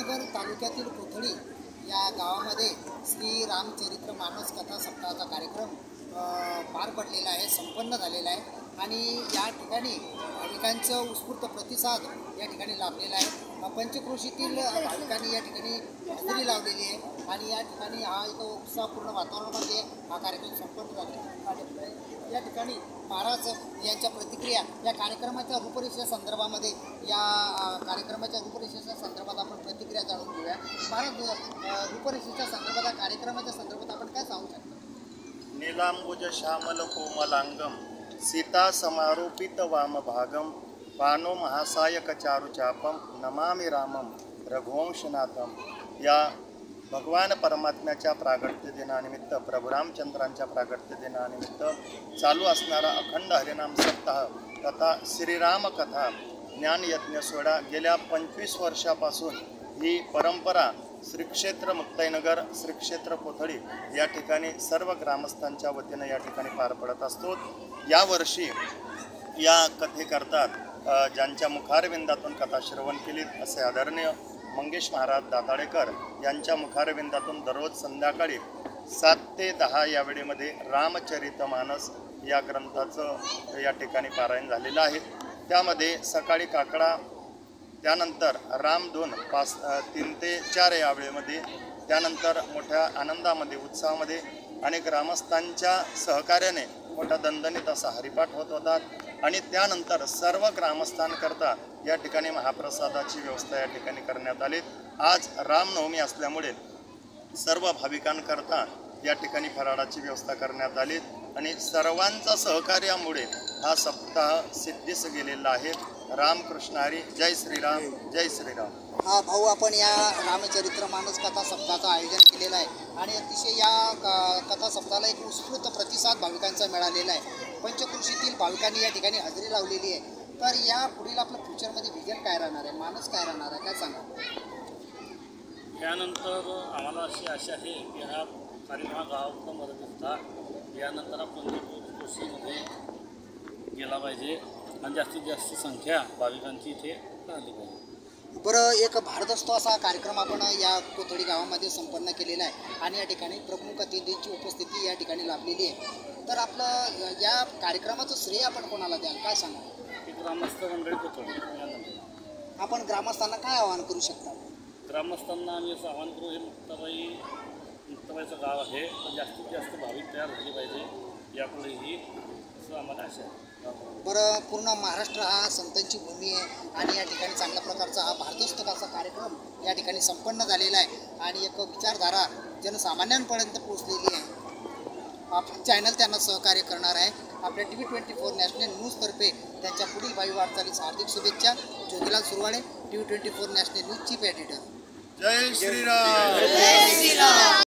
संभाजीनगर तालुक्यातील कोथळी या गावामध्ये श्री रामचरित्र मानस कथा सप्ताहाचा कार्यक्रम पार पडलेला आहे, संपन्न झालेला आहे आणि या ठिकाणी भाविकांचं उत्स्फूर्त प्रतिसाद या ठिकाणी लाभलेला आहे। पंचक्रोशीतील भाविकांनी या ठिकाणी हजेरी लावलेली आहे आणि या ठिकाणी हा एक उत्साहपूर्ण वातावरणामध्ये हा कार्यक्रम संपन्न झाला आहे। या ठिकाणी महाराज यांच्या प्रतिक्रिया या कार्यक्रमाच्या रूपरेषे संदर्भामध्ये कार्यक्रमाच्या रूपरेषेच्या संदर्भात आपण प्रतिक्रिया जाणून घेऊया। महाराज, रूपरेषेच्या संदर्भात कार्यक्रमाच्या संदर्भात आपण काय सांगू शकता? नीलांबुज श्यामल कोमलांगम सीता समारोपित वामभागम पानो महासायक चारुचापम नमामि रामम रघुवंशनाथम। या भगवान परमात्म्याच्या प्रागट्य दिनानिमित्त, प्रभू रामचंद्रांच्या प्रागट्य दिनानिमित्त चालू असणारा अखंड हरिनाम सप्ताह तथा श्रीराम कथा ज्ञानयज्ञ सोहळा गेल्या 25 वर्षापासून ही परंपरा श्री क्षेत्र मुक्ताईनगर, श्री क्षेत्र कोथळी या ठिकाणी सर्व ग्रामस्थांच्या वतीने या ठिकाणी पार पडत असतो। यावर्षी या कथेकरता ज्यांच्या मुखारविंदातून कथा श्रवण केली असे आदरणीय मंगेश महाराज दाताडेकर यांच्या मुखारविंदातून दररोज संध्याकाळी 7 ते 10 या वेळेमध्ये रामचरितमानस या ग्रंथाचं या ठिकाणी पारायण झालेलं आहे। त्यामध्ये सकाळी काकडा, त्यानंतर रामधून 3 ते 4 या वेळेमध्ये, त्यानंतर मोठ्या आनंदामध्ये, उत्साहामध्ये आणि ग्रामस्थांच्या सहकार्याने मोठा दणदणीत असा हरिपाठ होत होता आणि त्यानंतर सर्व ग्रामस्थांकरता या ठिकाणी महाप्रसादाची व्यवस्था या ठिकाणी करण्यात आली। आज रामनवमी असल्यामुळे सर्व भाविकांकरता या ठिकाणी फराळाची व्यवस्था करण्यात आली आणि सर्वांच्या सहकार्यामुळे हा सप्ताह सिद्धीस गेलेला आहे। रामकृष्ण हरी, जय श्रीराम, जय श्रीराम। हा भाऊ, आपण या रामचरित्र मानस कथा सप्ताहाचं आयोजन केलेलं आहे आणि अतिशय या कथा सप्ताहाला एक उत्स्फूर्त प्रतिसाद भाविकांचा मिळालेला आहे। पंचक्रोशीतील भाविकांनी या ठिकाणी हजेरी लावलेली आहे। तर या पुढील आपलं फ्युचरमध्ये विजन काय राहणार आहे, मानस काय राहणार आहे, काय सांगा? यानंतर आम्हाला अशी आशा आहे की हा कार्यक्रम हा गावाचा मदत होता, यानंतर आपण पंचक्रोशीमध्ये गेला पाहिजे आणि जास्तीत जास्त संख्या भाविकांची इथे राहिली पाहिजे। बरं, एक भारदस्त असा कार्यक्रम आपण या कोथळी गावामध्ये संपन्न केलेला आहे आणि या ठिकाणी प्रमुख अतिथींची उपस्थिती या ठिकाणी लाभलेली आहे। तर आपलं या कार्यक्रमाचं श्रेय आपण कोणाला द्याल, काय सांगा? ग्रामस्थ मंडळी कोथळी। आपण ग्रामस्थांना काय आवाहन करू शकता? ग्रामस्थांना आम्ही असं आवाहन करू, हे मुक्ताबाईचं गाव आहे, तर जास्तीत जास्त भाविक तयार झाले पाहिजे यापुढेही, असं आम्हाला आशा आहे। बरं, पूर्ण महाराष्ट्र हा संतांची भूमी आहे आणि या ठिकाणी चांगल्या प्रकारचा हा भारदस्त असा कार्यक्रम या ठिकाणी संपन्न झालेला आहे आणि एक विचारधारा जनसामान्यांपर्यंत पोहोचलेली आहे। आपलं चॅनल त्यांना सहकार्य करणार आहे। आपल्या TV24 नॅशनल न्यूजतर्फे त्यांच्या पुढील भावी वाटचालीस हार्दिक शुभेच्छा। Jyotilal Suravade, TV24 national news chief editor. Jai Shriram.